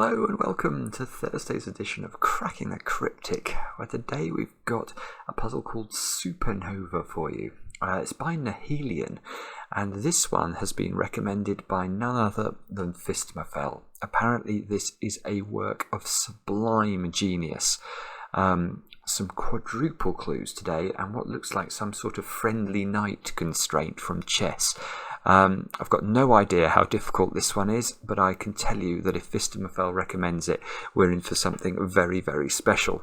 Hello and welcome to Thursday's edition of Cracking the Cryptic, where today we've got a puzzle called Supernova for you. It's by Nahileon, and this one has been recommended by none other than Fistamafel. Apparently this is a work of sublime genius. Some quadruple clues today and what looks like some sort of friendly knight constraint from chess. I've got no idea how difficult this one is, but I can tell you that if Fistamafel recommends it, we're in for something very, very special.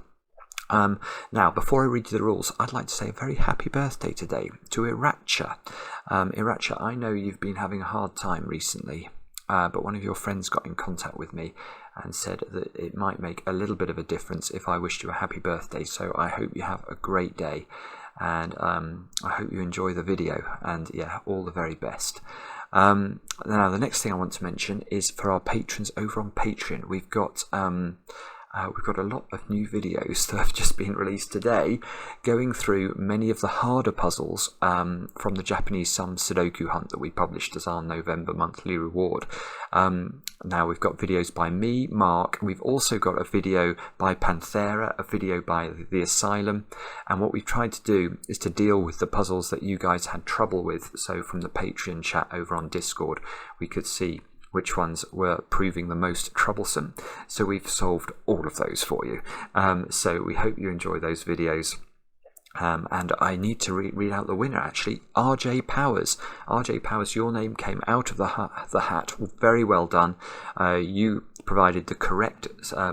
Now, before I read you the rules, I'd like to say a very happy birthday today to Iracha. Iracha, I know you've been having a hard time recently, but one of your friends got in contact with me and said that it might make a little bit of a difference if I wished you a happy birthday, so I hope you have a great day. And I hope you enjoy the video, and yeah, all the very best. Now, the next thing I want to mention is for our patrons over on Patreon. We've got a lot of new videos that have just been released today, going through many of the harder puzzles from the Japanese Sums Sudoku Hunt that we published as our November monthly reward. Now we've got videos by me, Mark. We've also got a video by Panthera, a video by TheAsylm, and what we've tried to do is to deal with the puzzles that you guys had trouble with. So from the Patreon chat over on Discord, we could see which ones were proving the most troublesome. So we've solved all of those for you. So we hope you enjoy those videos. And I need to read out the winner, actually. RJ Powers. RJ Powers, your name came out of the hat. Very well done. You provided the correct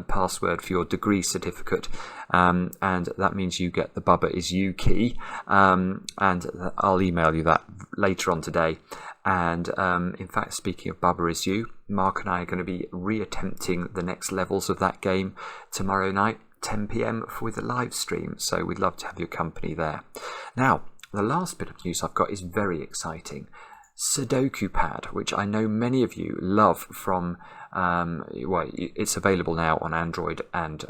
password for your degree certificate, and that means you get the Bubba is you key. And I'll email you that later on today. And in fact, speaking of Bubba is you, Mark and I are going to be reattempting the next levels of that game tomorrow night, 10 PM with a live stream, so we'd love to have your company there. Now, the last bit of news I've got is very exciting. SUDOKU PAD, which I know many of you love from, well, it's available now on Android and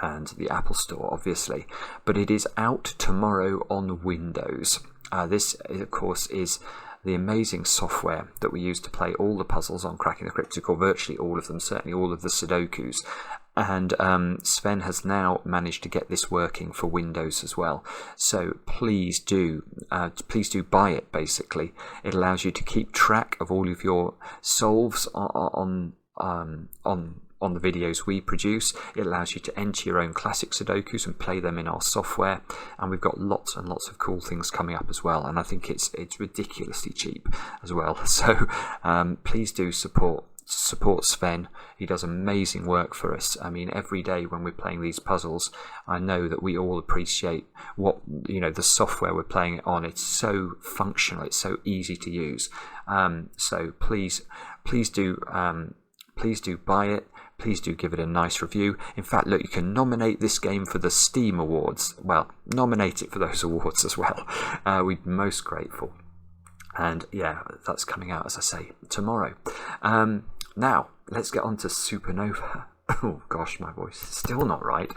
the Apple Store, obviously, but it is out tomorrow on Windows. This, of course, is the amazing software that we use to play all the puzzles on Cracking the Cryptic, or virtually all of them, certainly all of the Sudokus. And Sven has now managed to get this working for Windows as well. So please do buy it. Basically, it allows you to keep track of all of your solves on the videos we produce. It allows you to enter your own classic Sudokus and play them in our software. And we've got lots and lots of cool things coming up as well. And I think it's ridiculously cheap as well. So please do support Sven. He does amazing work for us. I mean, every day when we're playing these puzzles, I know that we all appreciate what, the software we're playing it on. It's so functional, it's so easy to use. So please do buy it. Please do give it a nice review. In fact, look, you can nominate this game for the Steam Awards. Well, nominate it for those awards as well. We'd be most grateful. And yeah, that's coming out, as I say, tomorrow. Now, let's get on to Supernova. Oh gosh, my voice is still not right.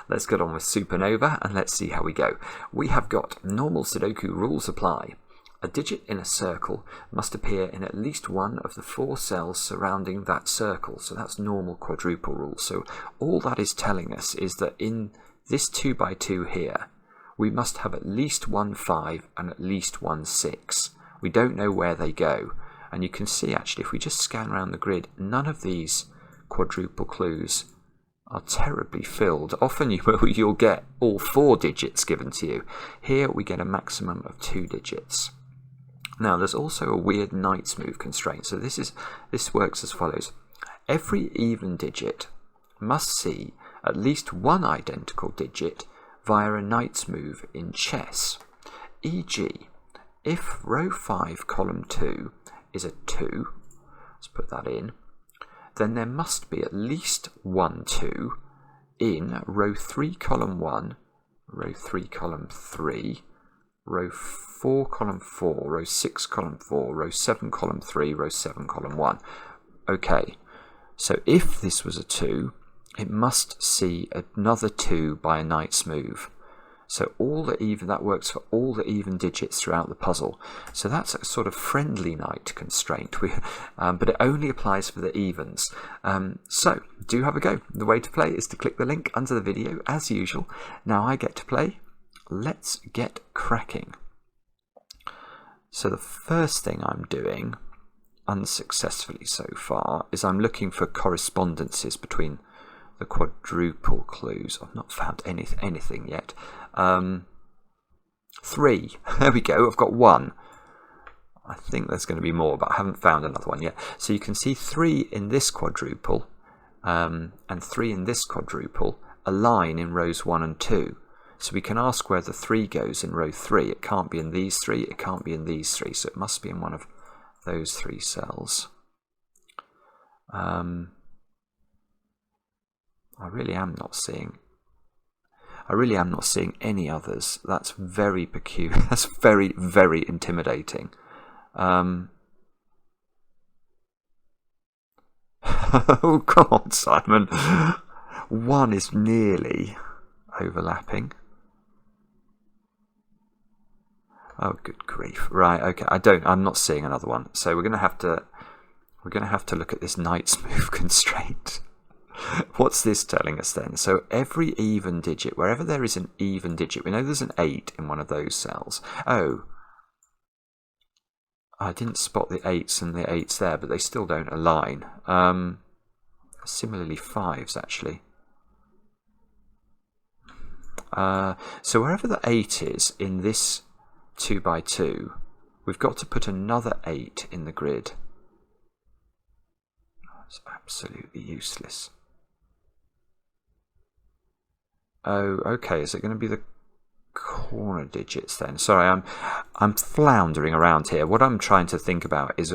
Let's get on with Supernova and let's see how we go. We have got normal Sudoku rules apply. A digit in a circle must appear in at least one of the 4 cells surrounding that circle. So that's normal quadruple rule. So all that is telling us is that in this 2x2 here, we must have at least one 5 and at least one 6. We don't know where they go. And you can see, actually, if we just scan around the grid, none of these quadruple clues are terribly filled. Often you'll get all 4 digits given to you. Here we get a maximum of 2 digits. Now, there's also a weird knight's move constraint. So this works as follows. Every even digit must see at least one identical digit via a knight's move in chess. E.g., if row 5, column 2 is a 2, let's put that in, then there must be at least one 2 in row 3, column 1, row 3, column 3, row 4, column 4, row 6, column 4, row 7, column 3, row 7, column 1. Okay, so if this was a 2, it must see another 2 by a knight's move. So all the even, that works for all the even digits throughout the puzzle. So that's a sort of friendly knight constraint, but it only applies for the evens. So do have a go. The way to play is to click the link under the video as usual. Now I get to play. Let's get cracking. So the first thing I'm doing, unsuccessfully so far, is I'm looking for correspondences between the quadruple clues. I've not found anything yet. 3. There we go. I've got 1. I think there's going to be more, but I haven't found another one yet. So you can see 3 in this quadruple and 3 in this quadruple align in rows 1 and 2. So we can ask where the 3 goes in row 3. It can't be in these 3. It can't be in these 3. So it must be in one of those 3 cells. I really am not seeing any others. That's very peculiar. That's very, very intimidating. Oh God, Simon. 1 is nearly overlapping. Oh, good grief. Right, okay. I'm not seeing another one. So we're gonna have to look at this knight's move constraint. What's this telling us then? So every even digit, wherever there is an even digit, we know there's an 8 in one of those cells. Oh, I didn't spot the 8s and the 8s there, but they still don't align. Similarly, 5s actually. So wherever the 8 is in this 2x2, we've got to put another 8 in the grid. It's absolutely useless. Oh, okay. Is it going to be the corner digits then? Sorry, I'm floundering around here. What I'm trying to think about is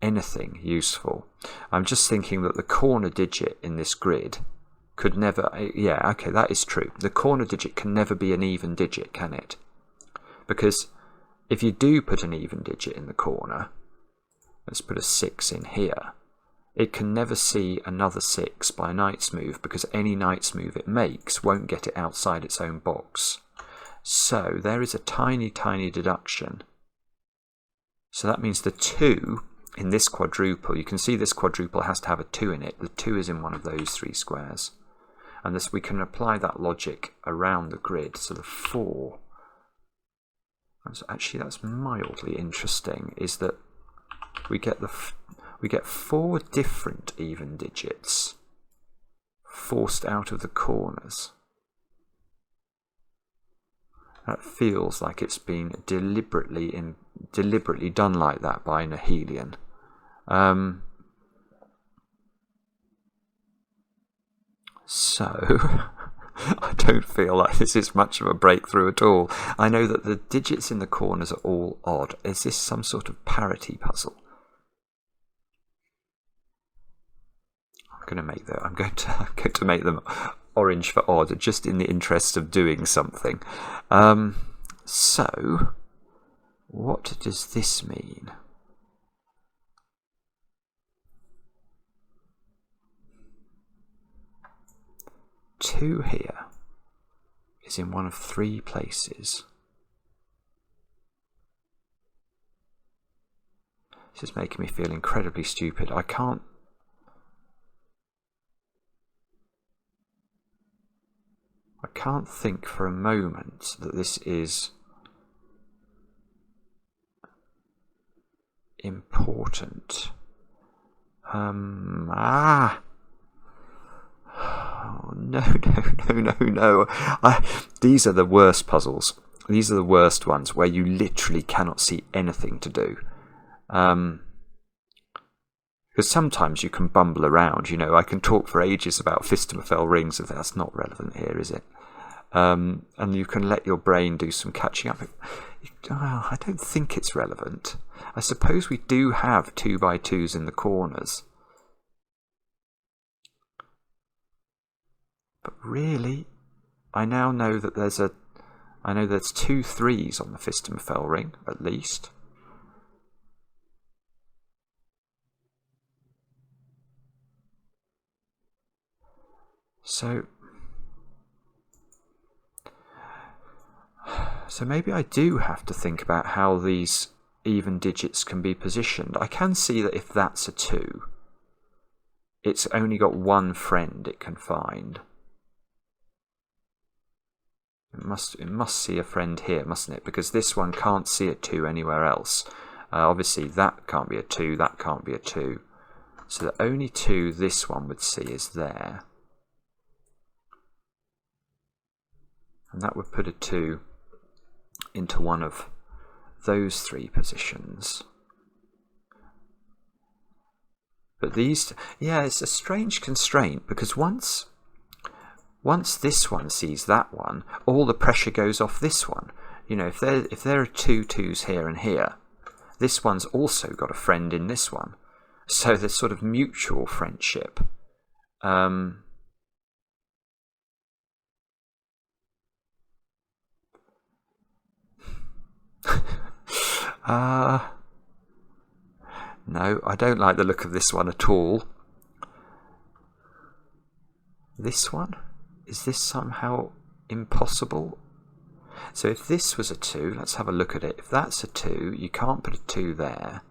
anything useful. I'm just thinking that the corner digit in this grid could never... Yeah, okay, that is true. The corner digit can never be an even digit, can it? Because if you do put an even digit in the corner, let's put a 6 in here, it can never see another 6 by knight's move, because any knight's move it makes won't get it outside its own box. So there is a tiny, tiny deduction. So that means the 2 in this quadruple, you can see this quadruple has to have a 2 in it. The 2 is in one of those 3 squares. And this, we can apply that logic around the grid. So the 4, actually that's mildly interesting, is that we get 4 different even digits forced out of the corners. That feels like it's been deliberately done like that by Nahileon. So I don't feel like this is much of a breakthrough at all. I know that the digits in the corners are all odd. Is this some sort of parity puzzle? I'm going to make them orange for odd, just in the interest of doing something. So what does this mean? Two here is in one of 3 places. This is making me feel incredibly stupid. I can't think for a moment that this is important. Oh, no. These are the worst puzzles. These are the worst ones where you literally cannot see anything to do. Because sometimes you can bumble around, you know. I can talk for ages about Fistmafell rings, and that's not relevant here, is it? And you can let your brain do some catching up. I don't think it's relevant. I suppose we do have 2x2s in the corners. But really, I now know that there's 2 3s on the Fistmafell ring, at least. So So maybe I do have to think about how these even digits can be positioned. I can see that if that's a 2, it's only got one friend it can find. It must see a friend here, mustn't it? Because this one can't see a 2 anywhere else. Obviously that can't be a 2, that can't be a 2. So the only 2 this one would see is there. And that would put a 2 into one of those 3 positions. But these, yeah, it's a strange constraint, because once this one sees that one, all the pressure goes off this one. You know, if there are 2 2s here and here, this one's also got a friend in this one. So there's sort of mutual friendship. No, I don't like the look of this one at all. This one? Is this somehow impossible? So if this was a 2, let's have a look at it. If that's a 2, you can't put a 2 there.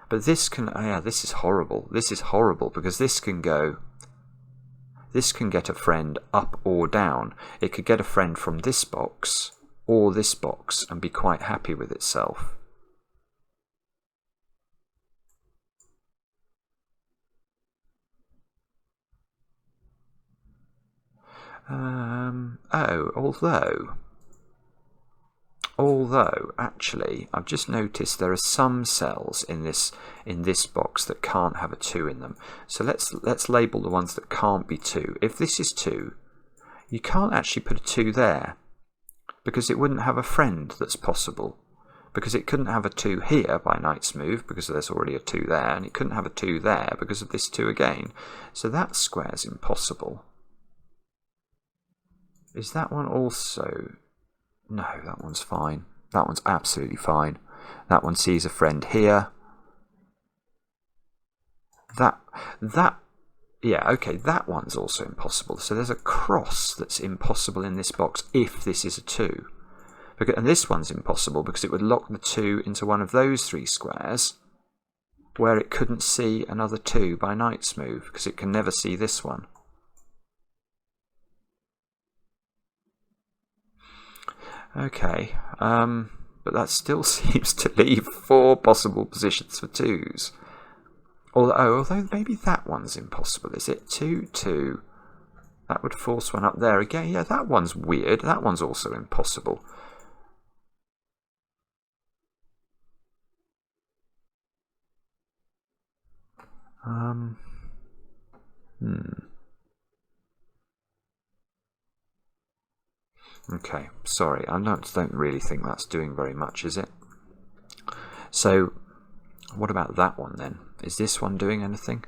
But this can, oh yeah, this is horrible. This is horrible because this can go, this can get a friend up or down. It could get a friend from this box or this box and be quite happy with itself. Although actually I've just noticed there are some cells in this box that can't have a 2 in them. So let's label the ones that can't be 2. If this is 2, you can't actually put a 2 there because it wouldn't have a friend that's possible. Because it couldn't have a 2 here by Knight's Move because there's already a 2 there, and it couldn't have a 2 there because of this 2 again. So that square's impossible. Is that one also? No, that one's fine. That one's absolutely fine. That one sees a friend here. Yeah, okay, that one's also impossible. So there's a cross that's impossible in this box if this is a 2. And this one's impossible because it would lock the 2 into one of those 3 squares where it couldn't see another 2 by Knight's Move because it can never see this one. Okay, but that still seems to leave 4 possible positions for 2s. Although maybe that one's impossible, is it? 2, 2. That would force one up there again. Yeah, that one's weird. That one's also impossible. Okay, sorry, I don't really think that's doing very much, is it? So, what about that one then? Is this one doing anything?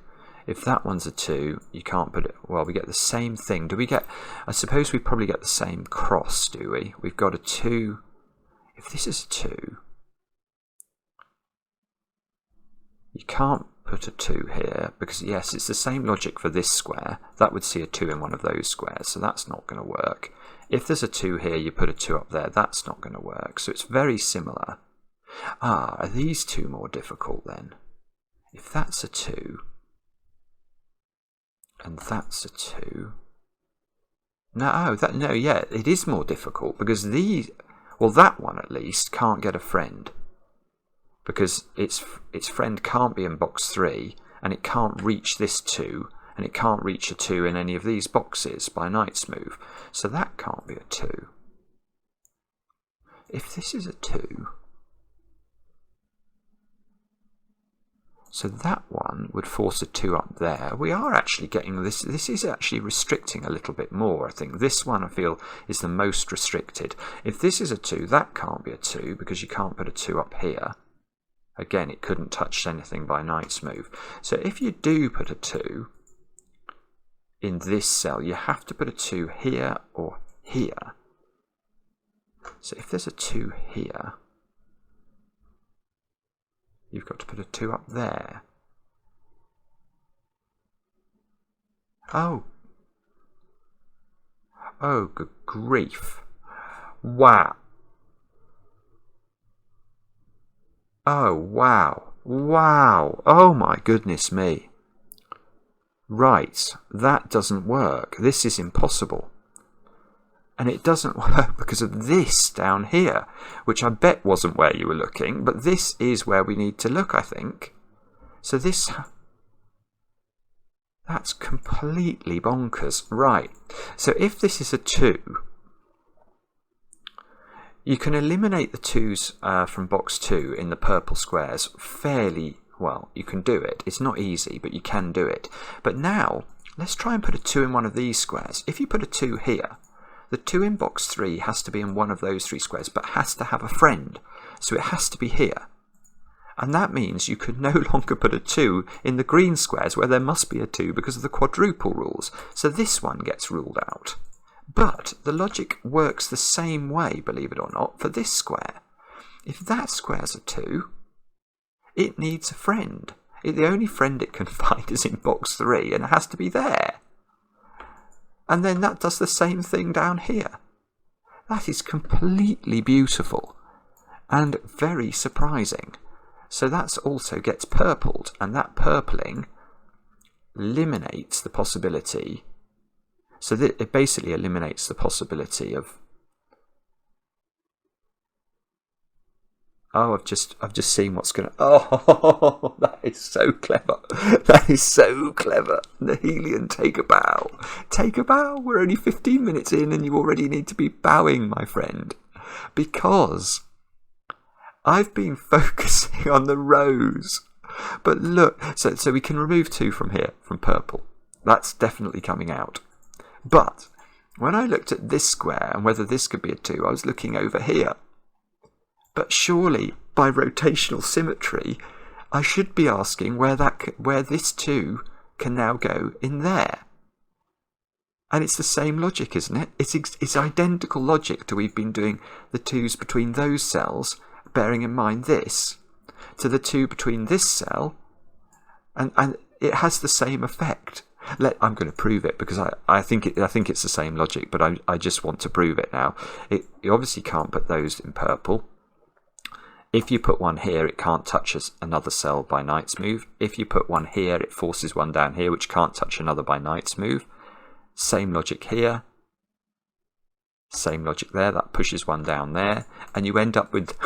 If that one's a 2, you can't put it... Well, we get the same thing. Do we get... I suppose we probably get the same cross, do we? We've got a 2... If this is a 2... You can't put a 2 here, because, yes, it's the same logic for this square. That would see a 2 in one of those squares, so that's not going to work. If there's a 2 here, you put a 2 up there, that's not going to work. So it's very similar. Are these 2 more difficult then? If that's a 2, and that's a 2... No, yeah, it is more difficult, because these... Well, that one, at least, can't get a friend. Because its friend can't be in box 3, and it can't reach this 2, and it can't reach a 2 in any of these boxes by Knight's Move. So that can't be a 2. If this is a 2, so that one would force a 2 up there. We are actually getting this. This is actually restricting a little bit more, I think. This one, I feel, is the most restricted. If this is a 2, that can't be a 2 because you can't put a 2 up here. Again, it couldn't touch anything by Knight's Move. So if you do put a 2 in this cell, you have to put a 2 here or here. So if there's a 2 here, you've got to put a 2 up there. Oh, good grief. Wow. Oh, wow. Wow. Oh, my goodness me. Right, that doesn't work. This is impossible. And it doesn't work because of this down here, which I bet wasn't where you were looking, but this is where we need to look, I think. So this... That's completely bonkers. Right, so if this is a 2, you can eliminate the 2s from box 2 in the purple squares fairly well. You can do it. It's not easy, but you can do it. But now, let's try and put a 2 in one of these squares. If you put a 2 here, the 2 in box 3 has to be in one of those 3 squares, but has to have a friend. So it has to be here. And that means you could no longer put a 2 in the green squares where there must be a 2 because of the quadruple rules. So this one gets ruled out. But the logic works the same way, believe it or not, for this square. If that square's a 2, it needs a friend. The only friend it can find is in box 3 and it has to be there. And then that does the same thing down here. That is completely beautiful and very surprising. So that also gets purpled, and that purpling eliminates the possibility. So that it basically eliminates the possibility of... Oh, I've just seen what's going to... Oh, that is so clever. That is so clever. Nahileon, take a bow. Take a bow. We're only 15 minutes in and you already need to be bowing, my friend. Because I've been focusing on the rows. But look, so we can remove 2 from here, from purple. That's definitely coming out. But when I looked at this square and whether this could be a 2, I was looking over here. But surely, by rotational symmetry, I should be asking where this 2 can now go in there. And it's the same logic, isn't it? It's identical logic to we've been doing the 2s between those cells, bearing in mind this, to the 2 between this cell, and it has the same effect. I'm going to prove it because I think it's the same logic, but I just want to prove it now. You obviously can't put those in purple. If you put one here, it can't touch another cell by knight's move. If you put one here, it forces one down here, which can't touch another by knight's move. Same logic here. Same logic there. That pushes one down there. And you end up with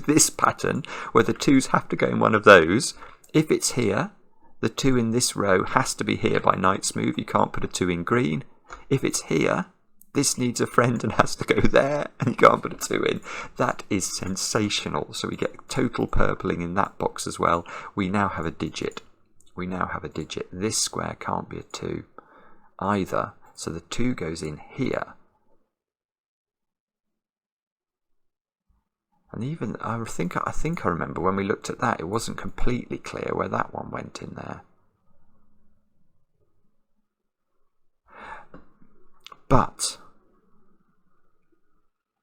this pattern where the 2s have to go in one of those. If it's here, the 2 in this row has to be here by knight's move. You can't put a 2 in green. If it's here, this needs a friend and has to go there, and you can't put a 2 in. That is sensational. So we get total purpling in that box as well. We now have a digit. This square can't be a 2 either. So the 2 goes in here. And even, I think I remember when we looked at that, it wasn't completely clear where that one went in there. But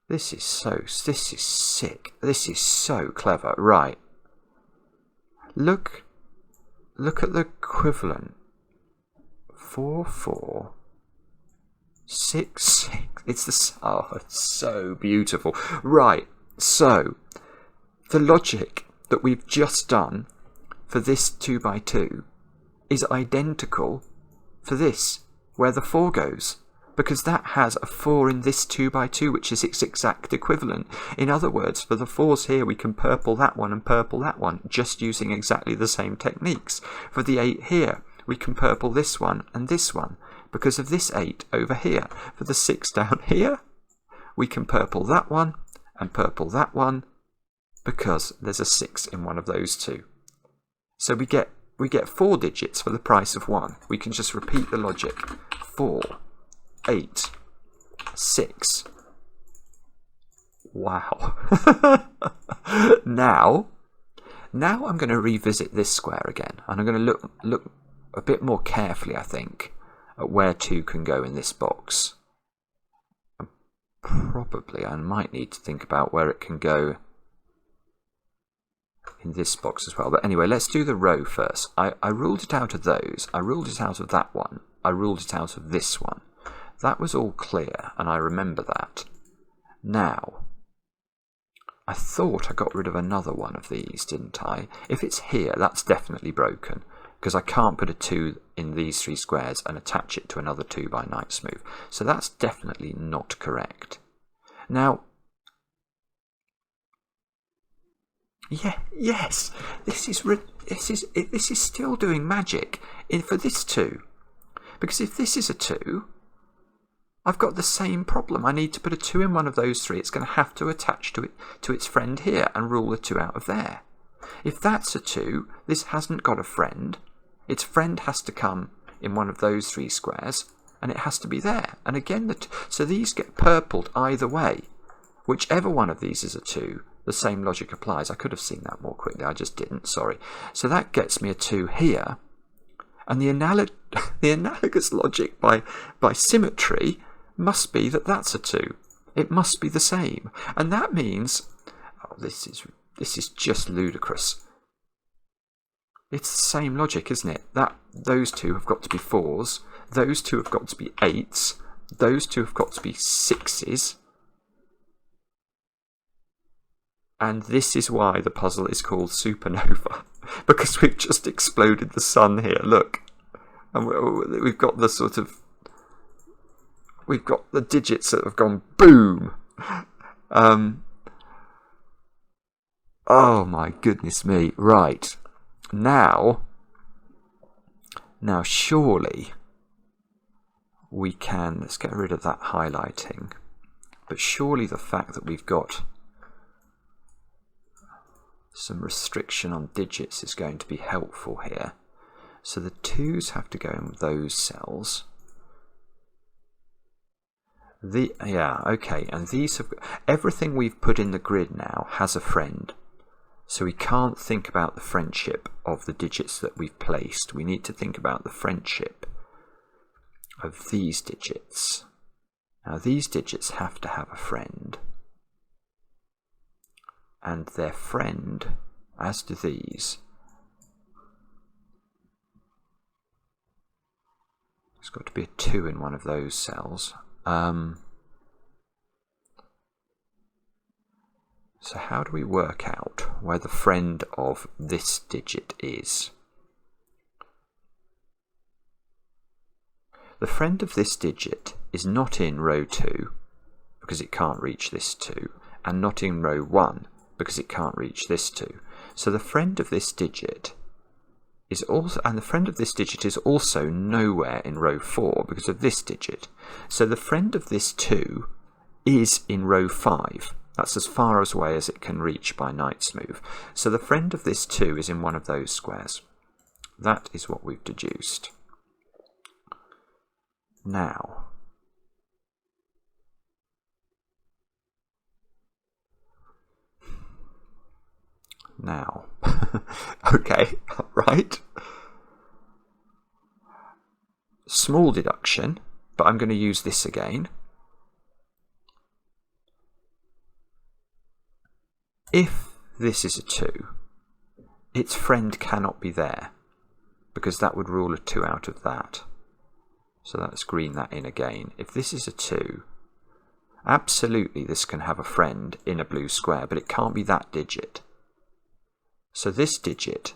this is sick. This is so clever. Right. Look at the equivalent. 4, 4, 6, 6. It's so beautiful. Right. So the logic that we've just done for this 2x2 is identical for this, where the 4 goes. Because that has a 4 in this 2x2, which is its exact equivalent. In other words, for the 4s here, we can purple that one and purple that one, just using exactly the same techniques. For the 8 here, we can purple this one and this one, because of this 8 over here. For the 6 down here, we can purple that one and purple that one, because there's a 6 in one of those 2. So we get 4 digits for the price of 1. We can just repeat the logic. 4, 8, 6. Wow. Now I'm going to revisit this square again, and I'm going to look a bit more carefully, I think, at where 2 can go in this box. And probably I might need to think about where it can go in this box as well. But anyway, let's do the row first. I ruled it out of those. I ruled it out of that one. I ruled it out of this one. That was all clear, and I remember that. Now, I thought I got rid of another one of these, didn't I? If it's here, that's definitely broken, because I can't put a 2 in these 3 squares and attach it to another 2 by Knight Smooth. So that's definitely not correct. Now, yes, this is still doing magic for this 2, because if this is a 2, I've got the same problem. I need to put a 2 in one of those 3. It's going to have to attach to its friend here and rule the 2 out of there. If that's a 2, this hasn't got a friend. Its friend has to come in one of those 3 squares, and it has to be there. And again, so these get purpled either way. Whichever one of these is a 2, the same logic applies. I could have seen that more quickly. I just didn't, sorry. So that gets me a 2 here. And the analogous logic by symmetry must be that that's a 2. It must be the same. And that means, oh, this is just ludicrous. It's the same logic, isn't it? That those 2 have got to be 4s, those 2 have got to be 8s, those 2 have got to be 6s. And this is why the puzzle is called Supernova, because we've just exploded the sun here, look. And we've got the sort of, we've got the digits that have gone boom. Oh my goodness me. Right. Now surely we can, let's get rid of that highlighting, but surely the fact that we've got some restriction on digits is going to be helpful here. So the 2s have to go in those cells. Okay, and these have, everything we've put in the grid now has a friend. So we can't think about the friendship of the digits that we've placed. We need to think about the friendship of these digits. Now these digits have to have a friend. And their friend, as do these, it's got to be a 2 in one of those cells. So how do we work out where the friend of this digit is? The friend of this digit is not in row 2 because it can't reach this 2, and not in row 1 because it can't reach this 2. So the friend of this digit is also, and the friend of this digit is also nowhere in row 4 because of this digit. So the friend of this 2 is in row 5. That's as far away as it can reach by Knight's move. So the friend of this 2 is in one of those squares. That is what we've deduced. Now, okay, right. Small deduction, but I'm going to use this again. If this is a 2, its friend cannot be there, because that would rule a 2 out of that. So let's green that in again. If this is a 2, absolutely this can have a friend in a blue square, but it can't be that digit. So this digit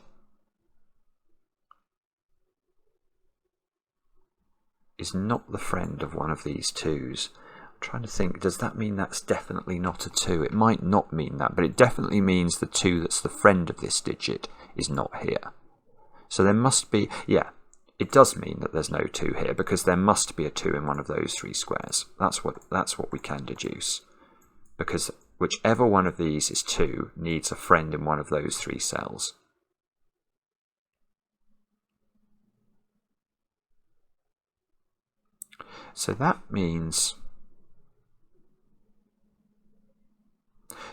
is not the friend of one of these 2s. I'm trying to think, does that mean that's definitely not a 2? It might not mean that, but it definitely means the 2 that's the friend of this digit is not here. So there must be, yeah, it does mean that there's no 2 here, because there must be a 2 in one of those 3 squares. That's what we can deduce. Because whichever one of these is 2 needs a friend in one of those 3 cells. So that means,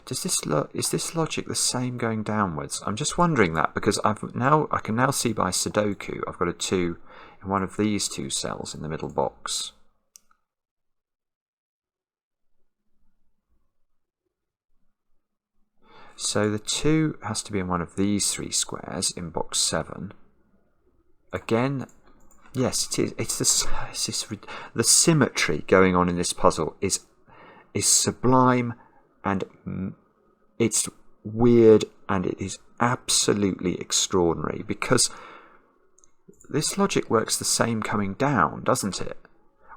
is this logic the same going downwards? I'm just wondering that, because I can now see by Sudoku I've got a 2 in one of these 2 cells in the middle box. So the 2 has to be in one of these 3 squares in box 7. Again, yes, it is. The symmetry going on in this puzzle is sublime and it's weird and it is absolutely extraordinary, because this logic works the same coming down, doesn't it?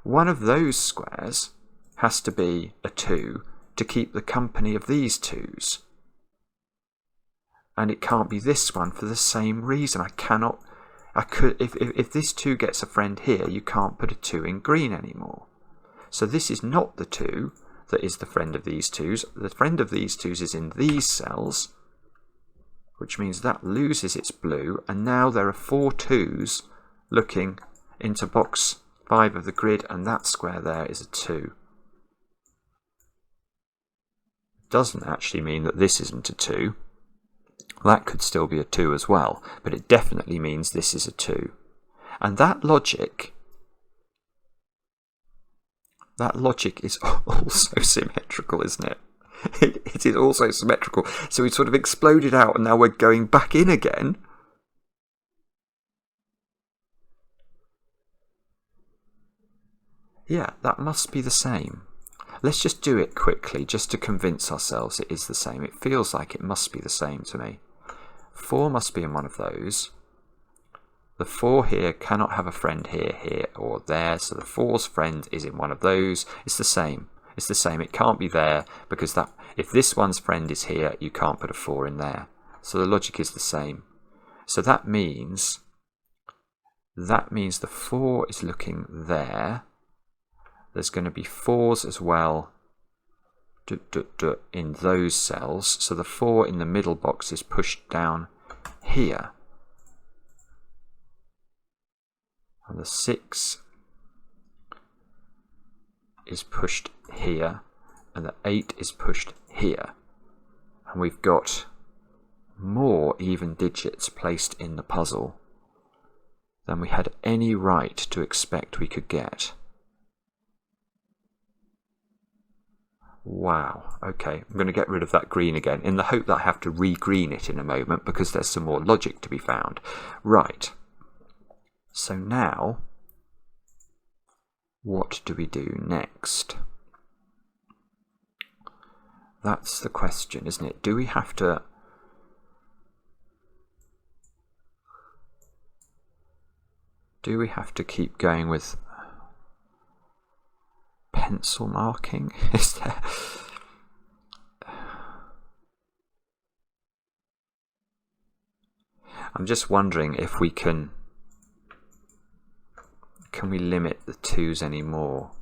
One of those squares has to be a 2 to keep the company of these 2's. And it can't be this one for the same reason. If this 2 gets a friend here, you can't put a 2 in green anymore. So this is not the 2 that is the friend of these 2's. The friend of these 2's is in these cells, which means that loses its blue, and now there are 4 2's looking into box 5 of the grid, and that square there is a 2. Doesn't actually mean that this isn't a 2. That could still be a 2 as well, but it definitely means this is a 2. And that logic is also symmetrical, isn't it? It is also symmetrical. So we sort of exploded out and now we're going back in again. Yeah, that must be the same. Let's just do it quickly just to convince ourselves it is the same. It feels like it must be the same to me. 4 must be in one of those. The 4 here cannot have a friend here, here, or there, so the 4's friend is in one of those. It's the same. It's the same. It can't be there, because that if this one's friend is here, you can't put a 4 in there. So the logic is the same. So that means the 4 is looking there. There's going to be 4's as well in those cells. So the 4 in the middle box is pushed down here. And the 6 is pushed here. And the 8 is pushed here. And we've got more even digits placed in the puzzle than we had any right to expect we could get. Wow, okay, I'm going to get rid of that green again in the hope that I have to re-green it in a moment because there's some more logic to be found. Right, so now what do we do next? That's the question, isn't it? Do we have to keep going with pencil marking? Is there... I'm just wondering if we can we limit the 2's anymore?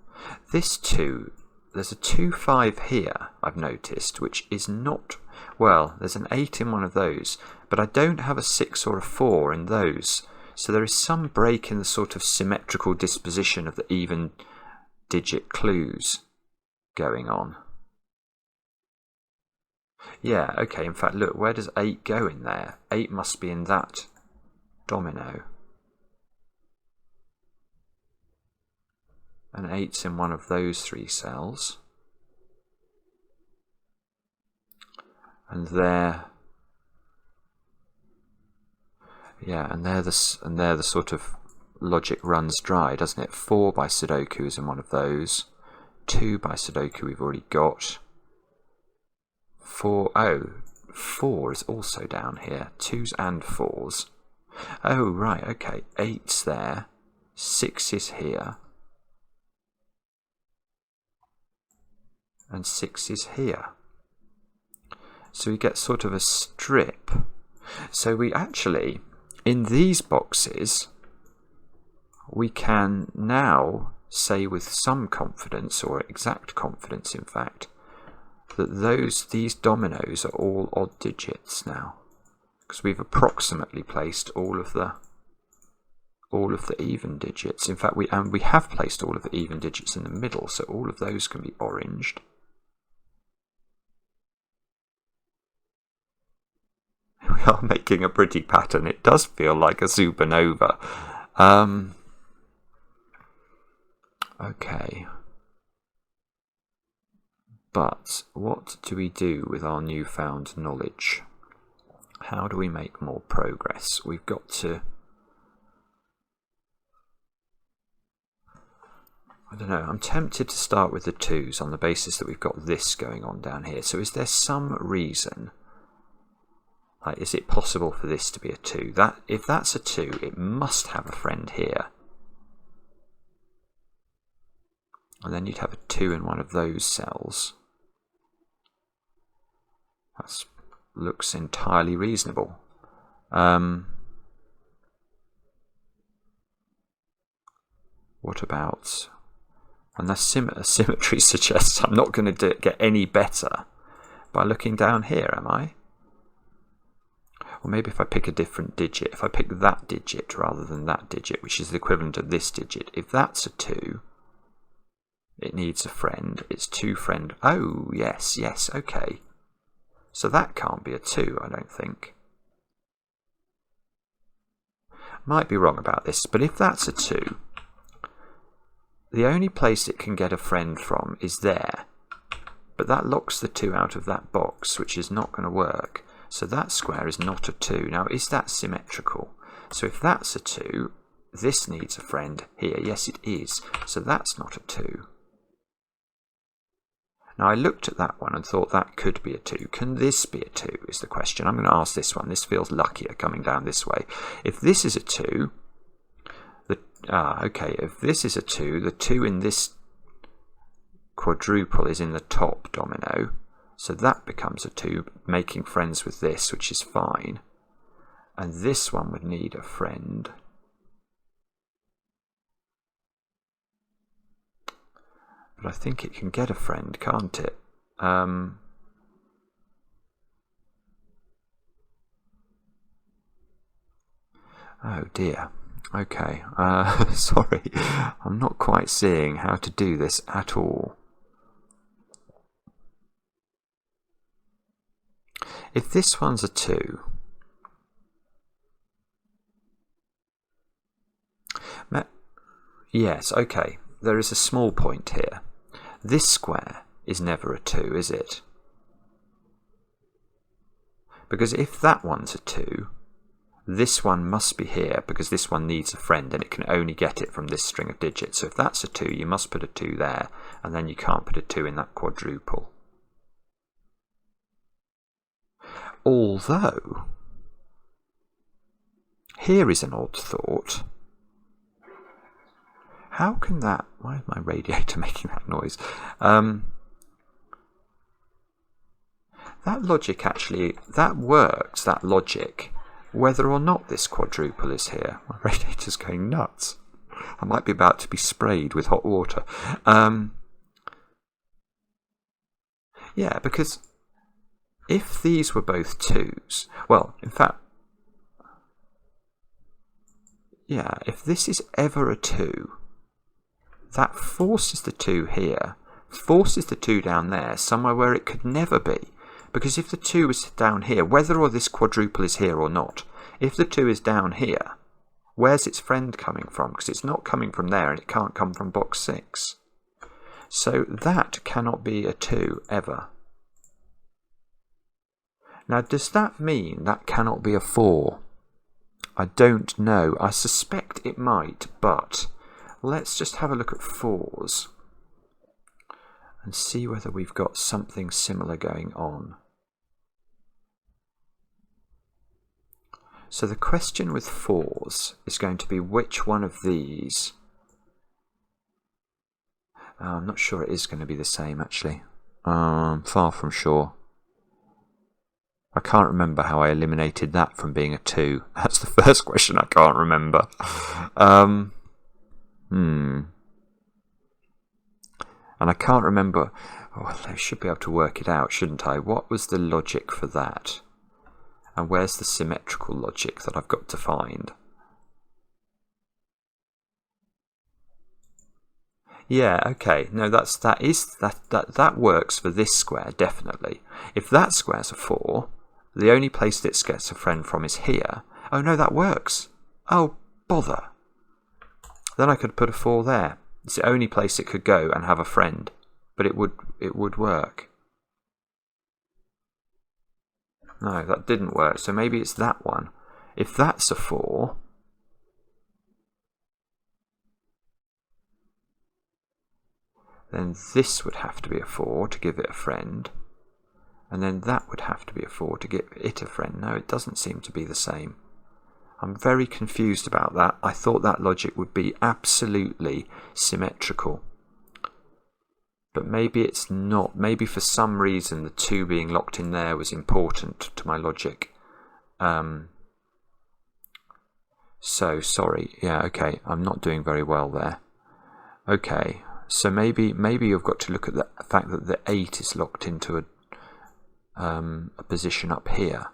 This 2, there's a 2, 5 here, I've noticed, which is not, well, there's an 8 in one of those, but I don't have a 6 or a 4 in those. So there is some break in the sort of symmetrical disposition of the even digit clues going on. Yeah, okay, in fact, look, where does 8 go in there? 8 must be in that domino. And 8's in one of those 3 cells. And there, yeah, and there the sort of logic runs dry, doesn't it? 4 by Sudoku is in one of those. 2 by Sudoku we've already got. 4, oh, 4 is also down here. 2's and 4's. Oh, right, okay. 8's there. 6 is here. And 6 is here. So we get sort of a strip. So we actually, in these boxes, we can now say with some confidence, or exact confidence in fact, that these dominoes are all odd digits now, because we've approximately placed all of the even digits. In fact, we have placed all of the even digits in the middle, so all of those can be oranged. We are making a pretty pattern. It does feel like a supernova. Okay. But what do we do with our newfound knowledge? How do we make more progress? We've got to... I don't know, I'm tempted to start with the 2s on the basis that we've got this going on down here. So is there some reason, like, is it possible for this to be a 2? If that's a 2, it must have a friend here. And then you'd have a 2 in one of those cells. That looks entirely reasonable. What about... And the symmetry suggests I'm not going to get any better by looking down here, am I? Or maybe if I pick a different digit, if I pick that digit rather than that digit, which is the equivalent of this digit, if that's a 2, it needs a friend, it's 2 friend. Oh, yes, okay. So that can't be a 2, I don't think. Might be wrong about this, but if that's a 2, the only place it can get a friend from is there. But that locks the 2 out of that box, which is not going to work. So that square is not a 2. Now, is that symmetrical? So if that's a 2, this needs a friend here. Yes, it is. So that's not a 2. Now, I looked at that one and thought that could be a 2. Can this be a 2 is the question. I'm going to ask this one. This feels luckier coming down this way. If this is a 2... okay, if this is a 2, the 2 in this quadruple is in the top domino, so that becomes a 2, making friends with this, which is fine. And this one would need a friend. But I think it can get a friend, can't it? Oh dear. Okay, sorry, I'm not quite seeing how to do this at all. If this one's a 2, yes, okay, there is a small point here. This square is never a 2, is it? Because if that one's a 2, this one must be here because this one needs a friend and it can only get it from this string of digits. So if that's a 2, you must put a 2 there, and then you can't put a 2 in that quadruple. Although, here is an odd thought. How can that... Why is my radiator making that noise? That logic actually... That works, that logic, whether or not this quadruple is here. My radiator's going nuts. I might be about to be sprayed with hot water. Yeah, because if these were both 2s... Well, in fact... Yeah, if this is ever a 2... That forces the 2 here, forces the 2 down there, somewhere where it could never be. Because if the 2 is down here, whether or this quadruple is here or not, if the 2 is down here, where's its friend coming from? Because it's not coming from there and it can't come from box 6. So that cannot be a 2 ever. Now, does that mean that cannot be a 4? I don't know. I suspect it might, but... Let's just have a look at 4s and see whether we've got something similar going on. So the question with 4s is going to be which one of these... I'm not sure it is going to be the same actually. Far from sure. I can't remember how I eliminated that from being a 2. That's the first question I can't remember. And I can't remember... Oh, I should be able to work it out, shouldn't I? What was the logic for that? And where's the symmetrical logic that I've got to find? Yeah, okay. No, that works for this square, definitely. If that square's a 4, the only place that it gets a friend from is here. Oh no, that works. Oh, bother. Then I could put a 4 there. It's the only place it could go and have a friend. But it would work. No, that didn't work. So maybe it's that one. If that's a 4... then this would have to be a 4 to give it a friend, and then that would have to be a 4 to give it a friend. No, it doesn't seem to be the same. I'm very confused about that. I thought that logic would be absolutely symmetrical. But maybe it's not. Maybe for some reason the 2 being locked in there was important to my logic. So, sorry. Yeah, okay. I'm not doing very well there. Okay. So maybe you've got to look at the fact that the 8 is locked into a position up here.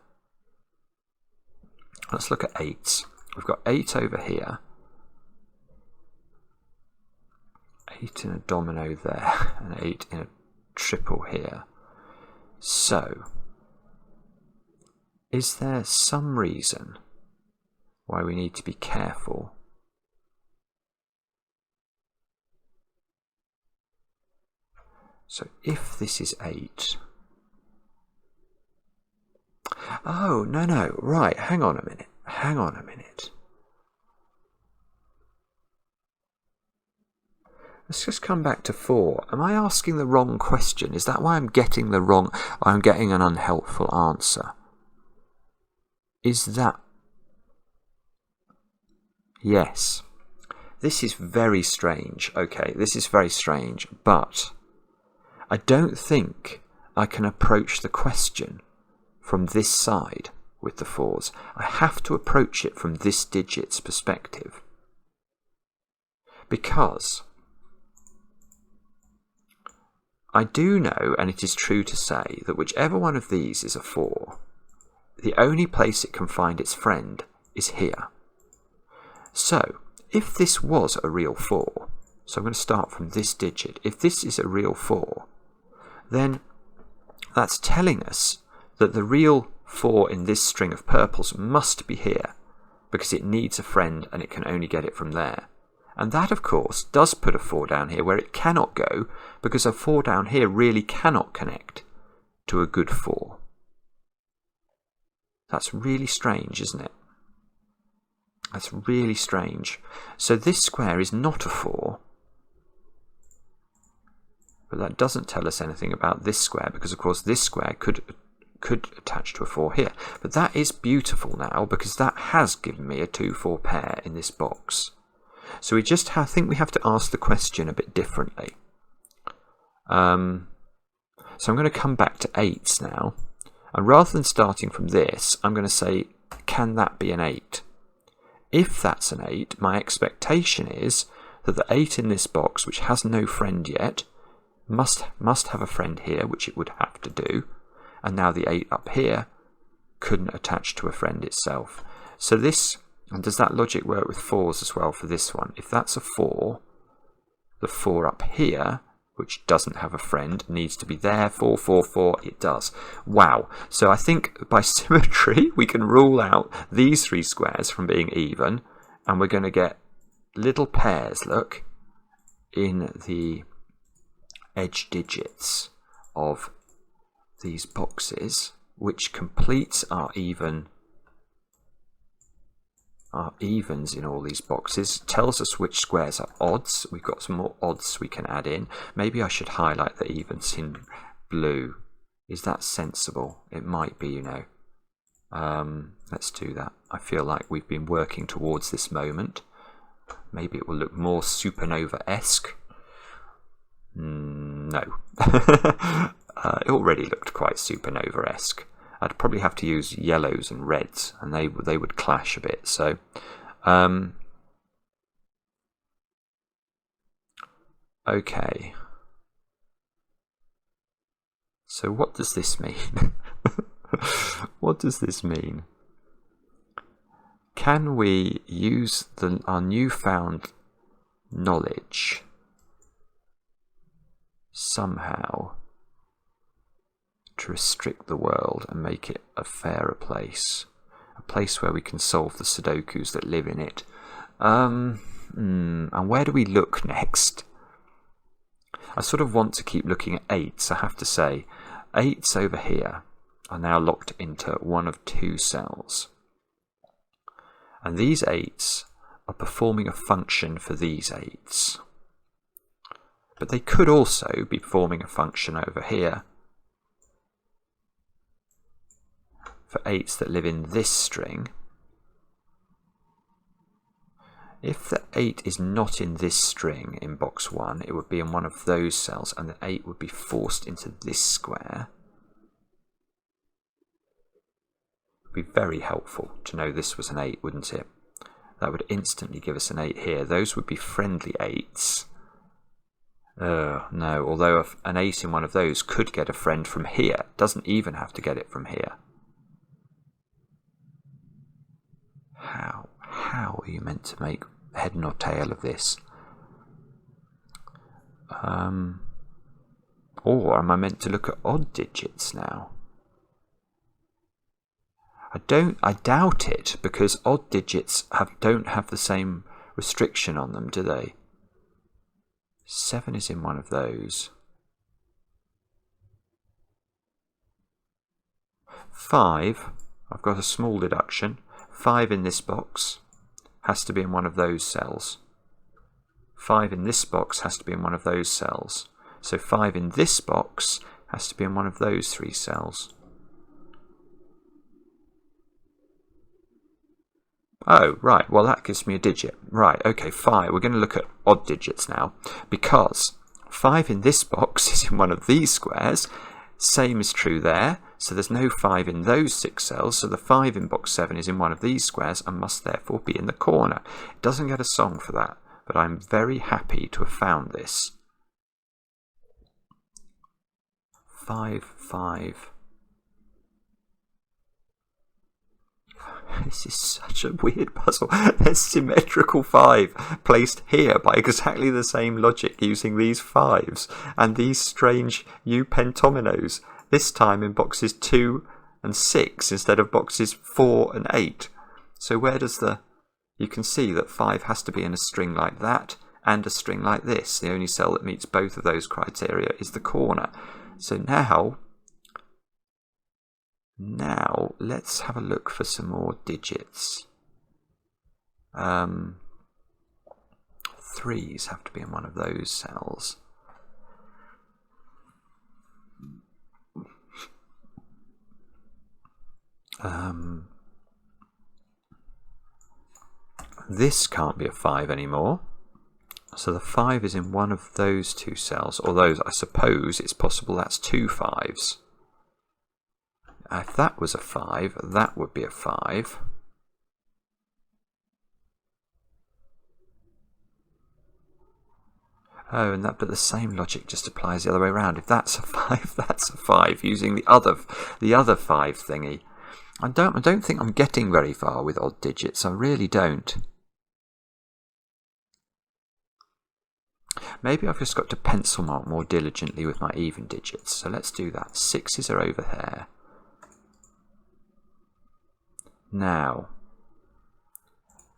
Let's look at 8s. We've got 8 over here. 8 in a domino there, and 8 in a triple here. So, is there some reason why we need to be careful? So, if this is 8... Oh, no, right, hang on a minute. Let's just come back to 4. Am I asking the wrong question? Is that why I'm getting I'm getting an unhelpful answer? Is that... Yes. This is very strange. Okay, this is very strange, but I don't think I can approach the question from this side with the 4s. I have to approach it from this digit's perspective. Because I do know, and it is true to say, that whichever one of these is a 4, the only place it can find its friend is here. So, if this was a real 4, so I'm going to start from this digit, if this is a real 4, then that's telling us that the real 4 in this string of purples must be here, because it needs a friend and it can only get it from there. And that, of course, does put a 4 down here where it cannot go, because a 4 down here really cannot connect to a good 4. That's really strange, isn't it? That's really strange. So this square is not a 4, but that doesn't tell us anything about this square, because, of course, this square could attach to a 4 here. But that is beautiful now, because that has given me a 2-4 pair in this box. So we just think we have to ask the question a bit differently. So I'm going to come back to 8s now. And rather than starting from this, I'm going to say, can that be an 8? If that's an 8, my expectation is that the 8 in this box, which has no friend yet, must have a friend here, which it would have to do. And now the 8 up here couldn't attach to a friend itself. So this... And does that logic work with 4s as well for this one? If that's a 4, the 4 up here, which doesn't have a friend, needs to be there. 4, 4, 4, it does. Wow. So I think by symmetry, we can rule out these 3 squares from being even, and we're going to get little pairs, look, in the edge digits of these boxes, which completes our evens in all these boxes. Tells us which squares are odds. We've got some more odds we can add in. Maybe I should highlight the evens in blue. Is that sensible? It might be, you know. Let's do that. I feel like we've been working towards this moment. Maybe it will look more supernova-esque. No. It already looked quite supernova-esque. I'd probably have to use yellows and reds, and they would clash a bit. So, okay. So what does this mean? What does this mean? Can we use our newfound knowledge somehow to restrict the world and make it a fairer place, a place where we can solve the Sudokus that live in it? And where do we look next? I sort of want to keep looking at 8s, I have to say. 8s over here are now locked into one of 2 cells. And these 8s are performing a function for these 8s. But they could also be forming a function over here for 8s that live in this string. If the 8 is not in this string in box 1, it would be in one of those cells, and the 8 would be forced into this square. It would be very helpful to know this was an 8, wouldn't it? That would instantly give us an 8 here. Those would be friendly 8s. No, although an 8 in one of those could get a friend from here. Doesn't even have to get it from here. How are you meant to make head nor tail of this? Or am I meant to look at odd digits now? I doubt it, because odd digits don't have the same restriction on them, do they? 7 is in one of those. 5, I've got a small deduction. 5 in this box has to be in one of those cells. 5 in this box has to be in one of those cells. So 5 in this box has to be in one of those 3 cells. Oh, right, well that gives me a digit. Right, okay, 5. We're going to look at odd digits now, because 5 in this box is in one of these squares. Same is true there, so there's no 5 in those 6 cells, so the 5 in box 7 is in one of these squares and must therefore be in the corner. It doesn't get a song for that, but I'm very happy to have found this. 5, 5. This is such a weird puzzle. There's symmetrical 5 placed here by exactly the same logic using these 5s and these strange U pentominoes, this time in boxes 2 and 6 instead of boxes 4 and 8. So where does you can see that 5 has to be in a string like that and a string like this. The only cell that meets both of those criteria is the corner. So now let's have a look for some more digits. 3s have to be in one of those cells. This can't be a 5 anymore. So the 5 is in one of those 2 cells, although I suppose it's possible that's 2 5s. If that was a 5, that would be a 5. Oh, but the same logic just applies the other way around. If that's a 5, that's a 5, using the other 5 thingy. I don't think I'm getting very far with odd digits. I really don't. Maybe I've just got to pencil mark more diligently with my even digits. So let's do that. 6s are over there. Now,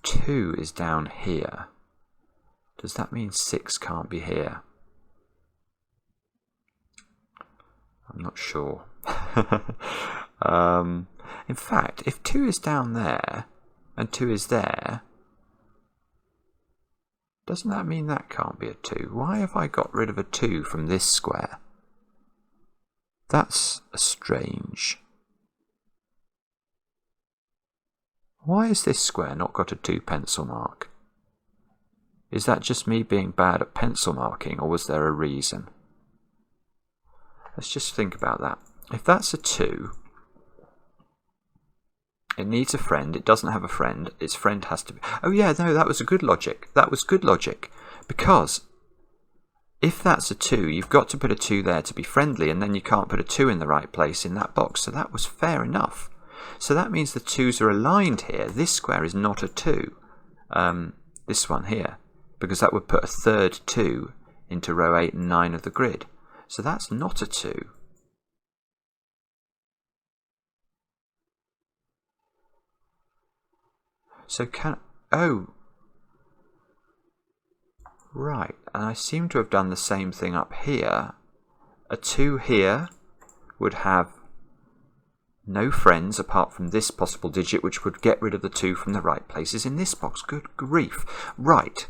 2 is down here. Does that mean 6 can't be here? I'm not sure. In fact, if 2 is down there and 2 is there, doesn't that mean that can't be a 2? Why have I got rid of a 2 from this square? That's strange. Why has this square not got a 2 pencil mark? Is that just me being bad at pencil marking, or was there a reason? Let's just think about that. If that's a 2, it needs a friend. It doesn't have a friend. Its friend has to be... Oh yeah, no, that was a good logic. That was good logic. Because if that's a 2, you've got to put a 2 there to be friendly, and then you can't put a 2 in the right place in that box. So that was fair enough. So that means the 2s are aligned here. This square is not a 2. This one here. Because that would put a third 2 into row 8 and 9 of the grid. So that's not a 2. So oh, right, and I seem to have done the same thing up here. A 2 here would have no friends apart from this possible digit, which would get rid of the 2 from the right places in this box. Good grief. Right,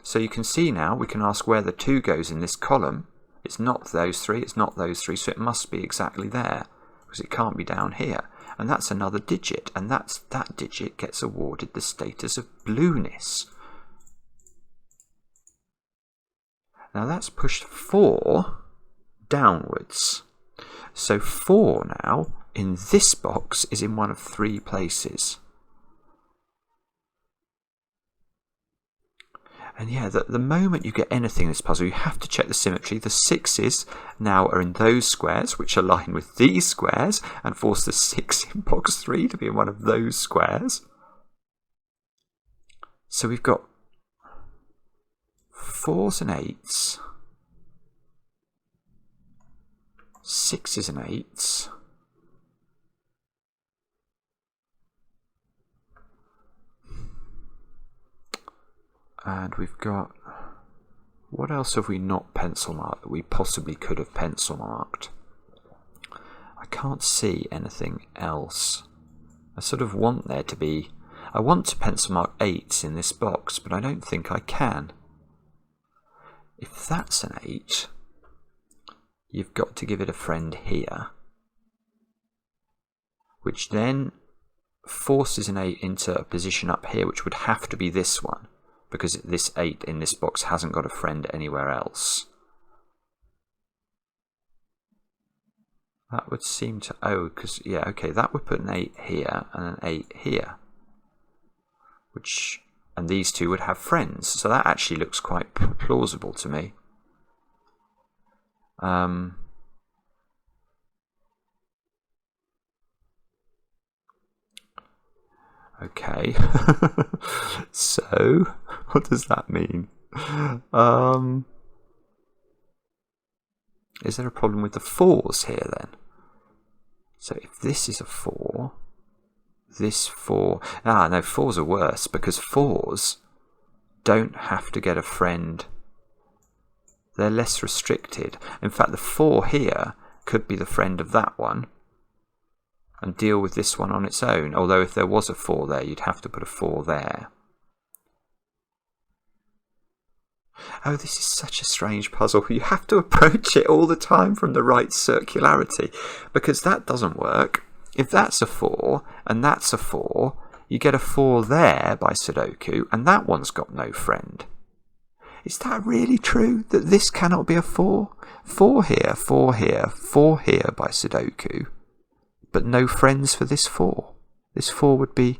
So you can see now, we can ask where the 2 goes in this column. It's not those 3, it's not those 3, so it must be exactly there, because it can't be down here. And that's another digit, and that digit gets awarded the status of blueness. Now that's pushed 4 downwards. So 4 now, in this box, is in one of 3 places. And yeah, the moment you get anything in this puzzle, you have to check the symmetry. The 6s now are in those squares, which align with these squares, and force the 6 in box 3 to be in one of those squares. So we've got 4s and 8s, 6s and 8s, and we've got, what else have we not pencil marked that we possibly could have pencil marked? I can't see anything else. I sort of want there to be, I want to pencil mark 8s in this box, but I don't think I can. If that's an 8, you've got to give it a friend here, which then forces an 8 into a position up here, which would have to be this one, because this 8 in this box hasn't got a friend anywhere else. That would seem to, oh, because, yeah, okay, that would put an 8 here and an 8 here, which, and these 2 would have friends, so that actually looks quite plausible to me. Okay, so what does that mean? Is there a problem with the 4s here then? So if this is a 4, this 4, no, 4s are worse, because 4s don't have to get a friend. They're less restricted. In fact, the 4 here could be the friend of that one and deal with this one on its own, although if there was a 4 there, you'd have to put a 4 there. Oh, this is such a strange puzzle. You have to approach it all the time from the right circularity, because that doesn't work. If that's a 4 and that's a 4, you get a 4 there by Sudoku, and that one's got no friend. Is that really true, that this cannot be a 4? 4 here, 4 here, 4 here by Sudoku, but no friends for this 4. This 4 would be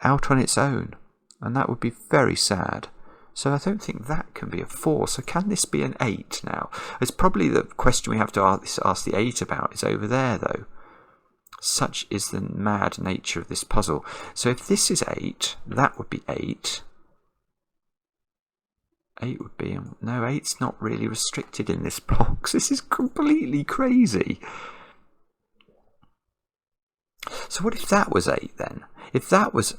out on its own, and that would be very sad. So I don't think that can be a 4. So can this be an 8 now? It's probably the question we have to ask the 8 about is over there, though. Such is the mad nature of this puzzle. So if this is 8, that would be 8. 8 would be, no, 8's not really restricted in this box. This is completely crazy. So what if that was 8 then? If that was,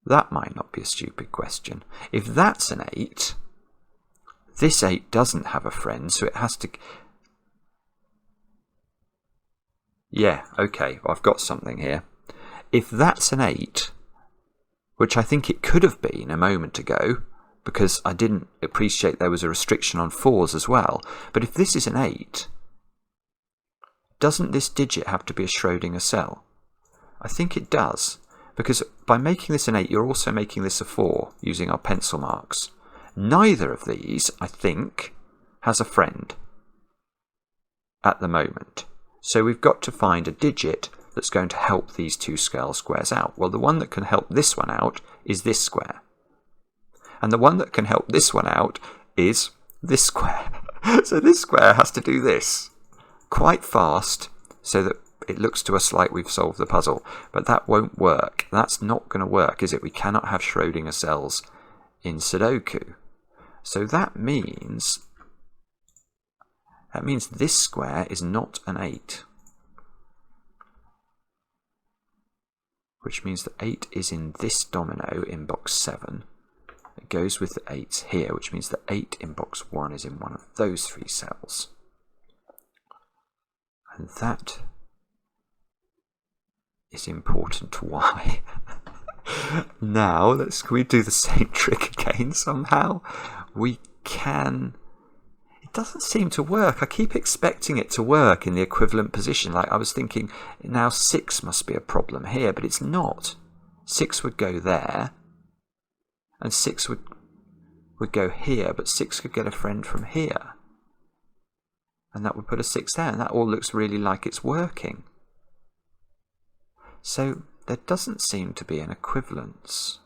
that might not be a stupid question. If that's an 8, this 8 doesn't have a friend, so it has to, yeah, okay, I've got something here. If that's an 8, which I think it could have been a moment ago, because I didn't appreciate there was a restriction on 4s as well, but if this is an 8, doesn't this digit have to be a Schrödinger cell? I think it does, because by making this an 8, you're also making this a 4, using our pencil marks. Neither of these, I think, has a friend at the moment. So we've got to find a digit that's going to help these 2 scale squares out. Well, the one that can help this one out is this square. And the one that can help this one out is this square. So this square has to do this quite fast so that it looks to us like we've solved the puzzle. But that won't work. That's not going to work, is it? We cannot have Schrödinger cells in Sudoku. So that means this square is not an 8. Which means that 8 is in this domino in box 7. It goes with the 8s here, which means that 8 in box 1 is in one of those 3 cells. And that is important. Why? Now, can we do the same trick again somehow? We can... It doesn't seem to work. I keep expecting it to work in the equivalent position. Like I was thinking, now 6 must be a problem here, but it's not. 6 would go there, and 6 would go here, but 6 could get a friend from here. And that would put a 6 there, and that all looks really like it's working. So there doesn't seem to be an equivalence.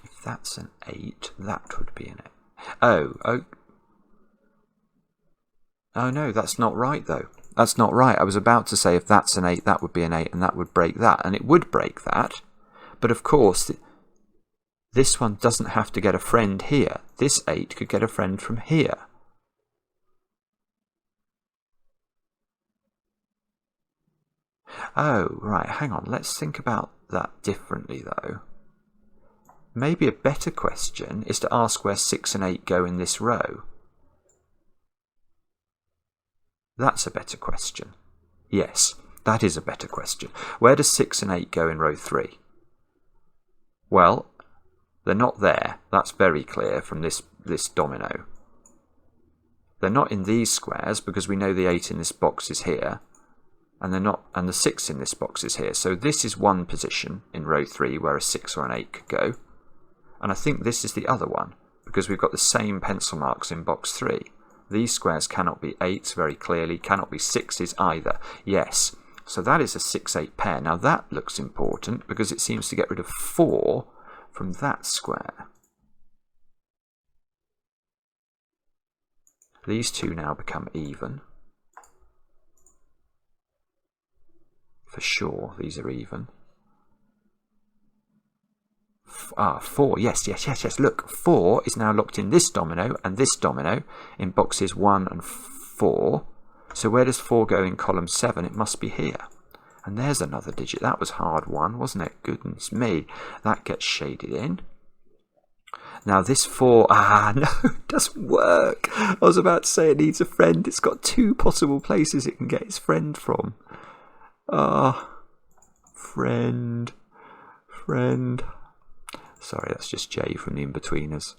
If that's an 8, that would be an 8. Oh no, that's not right though. That's not right. I was about to say if that's an 8, that would be an 8, and that would break that, and it would break that. But of course, this one doesn't have to get a friend here. This 8 could get a friend from here. Oh, right, hang on. Let's think about that differently, though. Maybe a better question is to ask where 6 and 8 go in this row. That's a better question. Yes, that is a better question. Where does 6 and 8 go in row 3? Well, they're not there. That's very clear from this domino. They're not in these squares because we know the 8 in this box is here. And they're not, and the 6 in this box is here. So this is one position in row 3 where a 6 or an 8 could go. And I think this is the other one, because we've got the same pencil marks in box 3. These squares cannot be 8s very clearly, cannot be 6s either. Yes, so that is a 6-8 pair. Now that looks important because it seems to get rid of 4 from that square. These two now become even. For sure, these are even. 4, yes. Look, 4 is now locked in this domino and this domino in boxes 1 and 4. So where does 4 go in column 7? It must be here. And there's another digit. That was hard one, wasn't it? Goodness me. That gets shaded in. Now this 4, no, it doesn't work. I was about to say it needs a friend. It's got 2 possible places it can get its friend from. Friend. Sorry, that's just Jay from the In-Betweeners.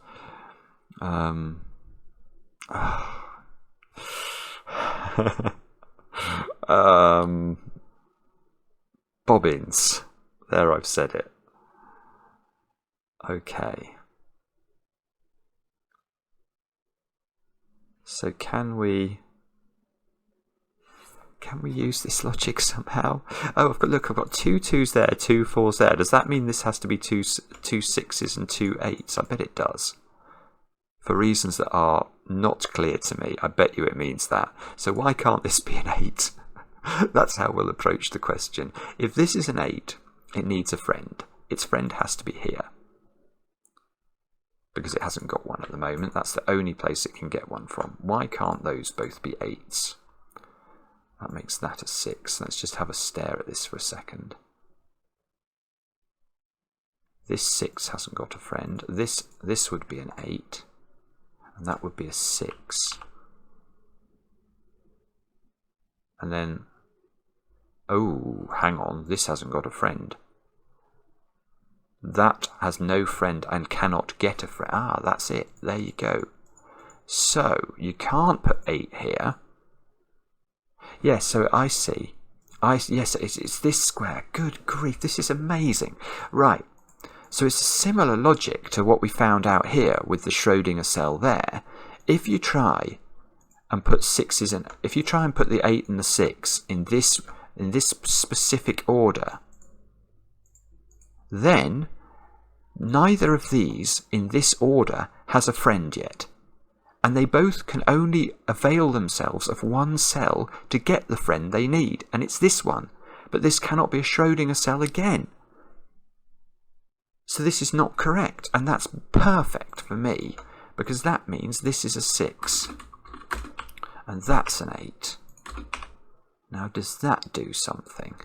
Bobbins. There, I've said it. Okay. So can we use this logic somehow? Oh, I've got 2 2s there, 2 4s there. Does that mean this has to be two 6s and 2 8s? I bet it does. For reasons that are not clear to me, I bet you it means that. So why can't this be an 8? That's how we'll approach the question. If this is an 8, it needs a friend. Its friend has to be here. Because it hasn't got one at the moment. That's the only place it can get one from. Why can't those both be 8s? That makes that a 6. Let's just have a stare at this for a second. This 6 hasn't got a friend. This would be an 8. And that would be a 6. And then... oh, hang on. This hasn't got a friend. That has no friend and cannot get a friend. Ah, that's it. There you go. So, you can't put 8 here. Yes, so I see. Yes, it's this square. Good grief, this is amazing. Right, so it's a similar logic to what we found out here with the Schrödinger cell there. If you try and put 6s in, if you try and put the 8 and the 6 in this specific order, then neither of these in this order has a friend yet. And they both can only avail themselves of one cell to get the friend they need, and it's this one. But this cannot be a Schrödinger cell again. So this is not correct, and that's perfect for me, because that means this is a 6, and that's an 8. Now, does that do something?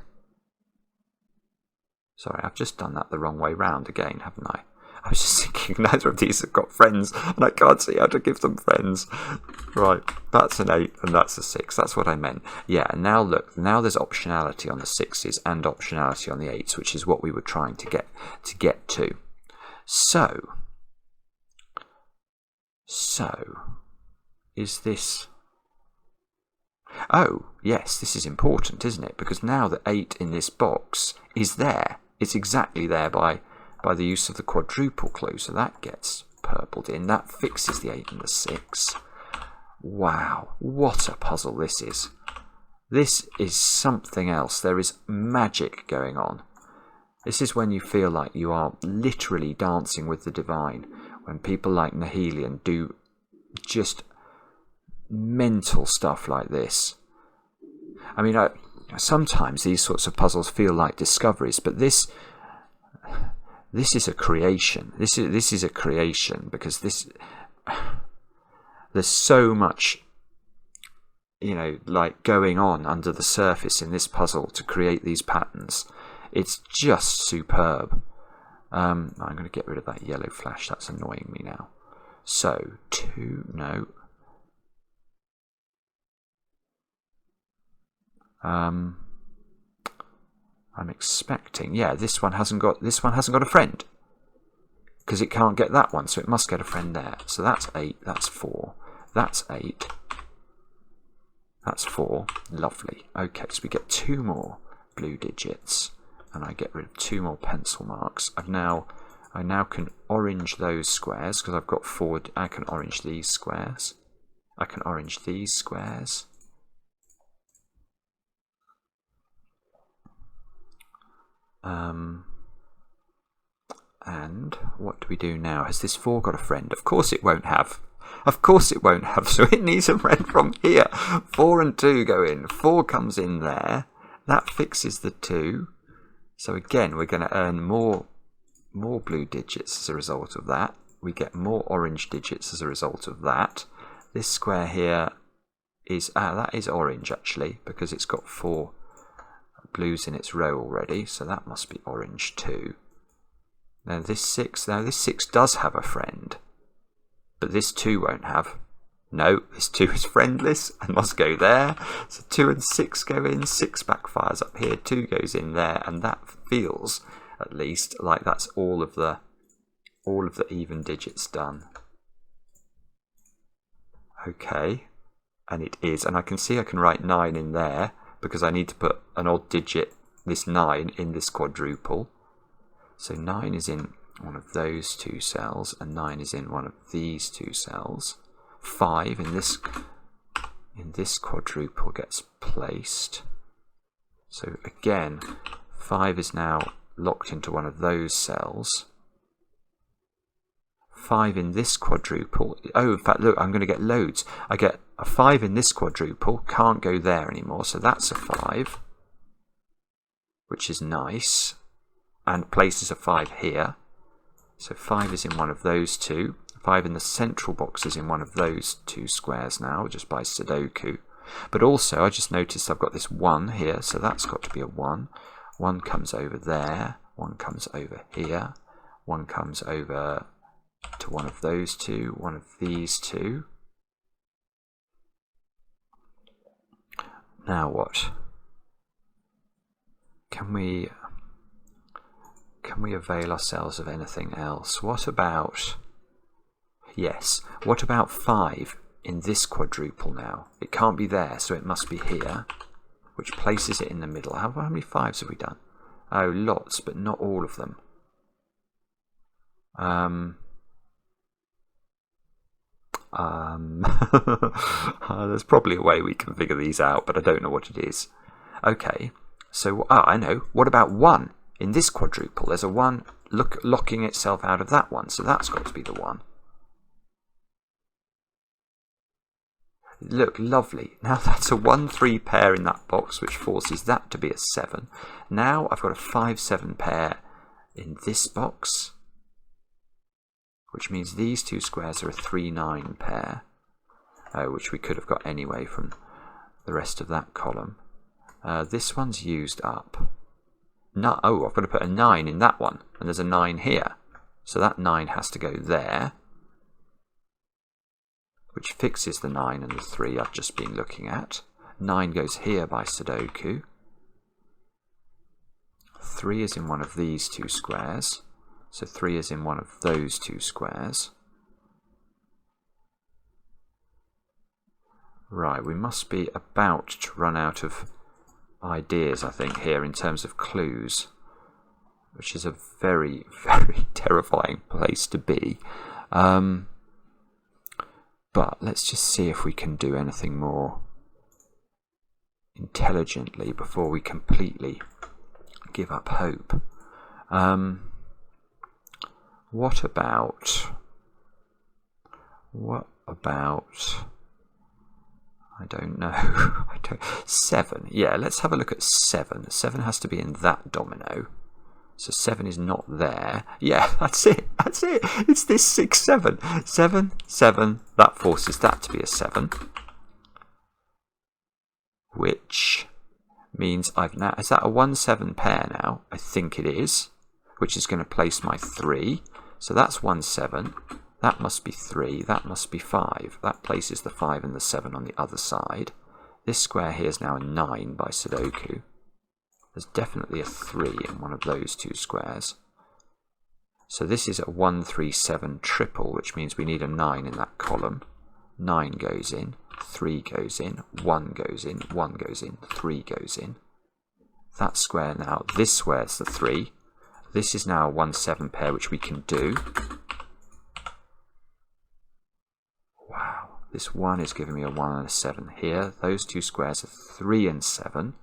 Sorry, I've just done that the wrong way round again, haven't I? I was just thinking neither of these have got friends, and I can't see how to give them friends. Right, that's an 8 and that's a 6. That's what I meant. Yeah, and now look, now there's optionality on the 6s and optionality on the 8s, which is what we were trying to get to. So is this... Oh, yes, this is important, isn't it? Because now the 8 in this box is there. It's exactly there by the use of the quadruple clue, so that gets purpled in. That fixes the 8 and the 6. Wow, what a puzzle this is. This is something else. There is magic going on. This is when you feel like you are literally dancing with the divine, when people like Nahileon do just mental stuff like this. I mean, sometimes these sorts of puzzles feel like discoveries, but this is a creation. This is a creation, because there's so much, you know, like going on under the surface in this puzzle to create these patterns. It's just superb. I'm going to get rid of that yellow flash. That's annoying me now. So 2, no. I'm expecting, yeah, this one hasn't got a friend, because it can't get that one, so it must get a friend there. So that's 8, that's 4, that's 8, that's 4. Lovely. Okay, so we get 2 more blue digits, and I get rid of 2 more pencil marks. I now can orange those squares, because I've got 4. I can orange these squares. I can orange these squares. And what do we do now? Has this 4 got a friend? Of course it won't have. Of course it won't have. So it needs a friend from here. 4 and 2 go in. 4 comes in there. That fixes the 2. So again, we're going to earn more blue digits as a result of that. We get more orange digits as a result of that. This square here is that is orange actually, because it's got 4 blues in its row already, so that must be orange too. Now this 6 does have a friend, but this 2 won't have. No, this 2 is friendless and must go there. So 2 and 6 go in, 6 backfires up here, 2 goes in there, and that feels at least like that's all of the even digits done. Okay, and it is, and I can see I can write 9 in there, because I need to put an odd digit, this 9, in this quadruple. So 9 is in one of those 2 cells, and 9 is in one of these 2 cells. 5 in this quadruple gets placed. So again, 5 is now locked into one of those cells. 5 in this quadruple. Oh, in fact, look, I'm going to get loads. I get a 5 in this quadruple, can't go there anymore, so that's a 5, which is nice, and places a 5 here. So 5 is in one of those 2. 5 in the central box is in one of those 2 squares now, just by Sudoku. But also, I just noticed I've got this 1 here, so that's got to be a 1. 1 comes over there, 1 comes over here, 1 comes over to one of those 2, one of these 2. Now what? Can we avail ourselves of anything else? What about... Yes, what about 5 in this quadruple now? It can't be there, so it must be here, which places it in the middle. How many 5s have we done? Oh, lots, but not all of them. There's probably a way we can figure these out, but I don't know what it is. Okay, so I know. What about 1 in this quadruple? There's a 1 locking itself out of that one, so that's got to be the 1. Look, lovely. Now that's a 1-3 pair in that box, which forces that to be a 7. Now I've got a 5-7 pair in this box, which means these 2 squares are a 3-9 pair, which we could have got anyway from the rest of that column. This one's used up. No, oh, I've got to put a 9 in that one, and there's a 9 here. So that 9 has to go there, which fixes the 9 and the 3 I've just been looking at. 9 goes here by Sudoku. 3 is in one of these 2 squares. So 3 is in one of those 2 squares. Right, we must be about to run out of ideas, I think, here in terms of clues, which is a very, very terrifying place to be. But let's just see if we can do anything more intelligently before we completely give up hope. What about I don't know. 7. Yeah, let's have a look at 7. 7 has to be in that domino. So 7 is not there. Yeah, that's it. That's it. It's this 6, 7. 7, 7. That forces that to be a 7. Which means I've now... Is that a 1-7 pair now? I think it is. Which is going to place my 3. So that's 1-7. That must be 3. That must be 5. That places the 5 and the 7 on the other side. This square here is now a 9 by Sudoku. There's definitely a 3 in one of those 2 squares. So this is a 1-3-7 triple, which means we need a 9 in that column. 9 goes in, 3 goes in, 1 goes in, 1 goes in, 3 goes in. That square now, this square's the 3. This is now a 1-7 pair, which we can do. Wow, this 1 is giving me a 1 and a 7 here. Those 2 squares are 3 and 7,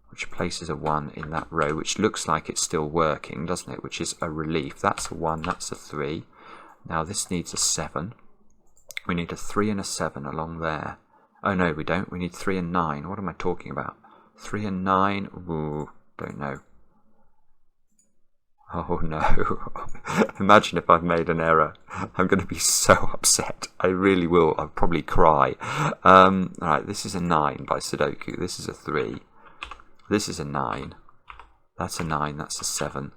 which places a 1 in that row, which looks like it's still working, doesn't it? Which is a relief. That's a 1, that's a 3. Now this needs a 7. We need a 3 and a 7 along there. Oh no, we don't. We need 3 and 9. What am I talking about? 3 and 9? Ooh, don't know. Oh no. Imagine if I've made an error. I'm going to be so upset. I really will. I'll probably cry. Alright, this is a 9 by Sudoku. This is a 3. This is a 9. That's a 9. That's a 7.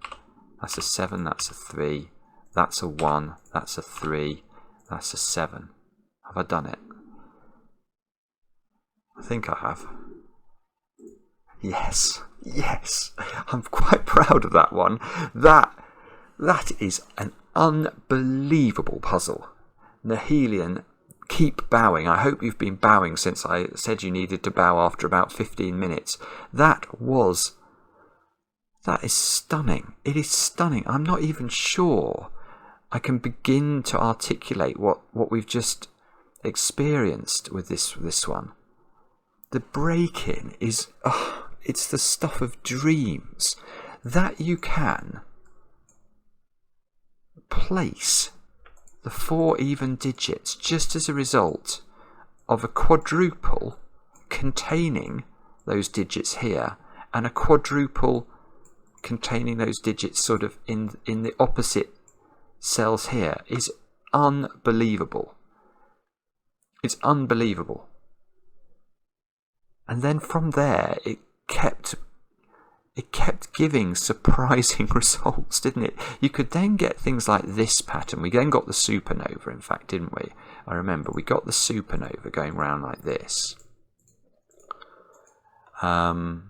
That's a 7. That's a 3. That's a 1. That's a 3. That's a 7. Have I done it? I think I have. Yes, yes. I'm quite proud of that one. That is an unbelievable puzzle. Nahileon, keep bowing. I hope you've been bowing since I said you needed to bow after about 15 minutes. That is stunning. It is stunning. I'm not even sure I can begin to articulate what we've just experienced with this one. The break-in is... it's the stuff of dreams that you can place the 4 even digits just as a result of a quadruple containing those digits here and a quadruple containing those digits sort of in the opposite cells here is unbelievable. It's unbelievable. And then from there it kept giving surprising results, didn't it? You could then get things like this pattern. We then got the supernova, in fact, didn't we? I remember we got the supernova going round like this. And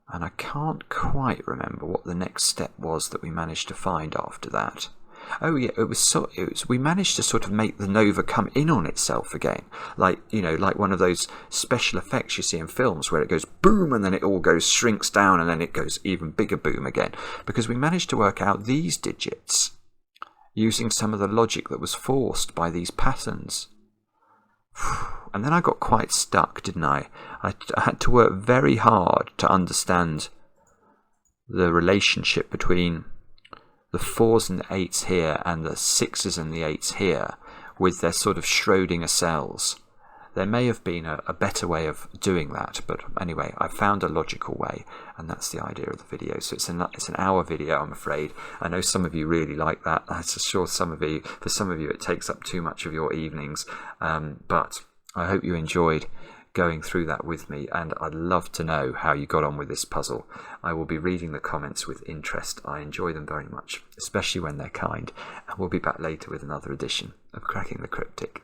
I can't quite remember what the next step was that we managed to find after that. Oh yeah, we managed to sort of make the nova come in on itself again, like one of those special effects you see in films where it goes boom and then it all shrinks down and then it goes even bigger boom again, because we managed to work out these digits using some of the logic that was forced by these patterns. And then I got quite stuck, didn't I? I had to work very hard to understand the relationship between the 4s and the 8s here and the 6s and the 8s here with their sort of Schrödinger cells. There may have been a better way of doing that, but anyway, I found a logical way, and that's the idea of the video. So it's an hour video, I'm afraid. I know some of you really like that. I'm sure for some of you it takes up too much of your evenings, but I hope you enjoyed going through that with me, and I'd love to know how you got on with this puzzle. I will be reading the comments with interest. I enjoy them very much, especially when they're kind, and we'll be back later with another edition of Cracking the Cryptic.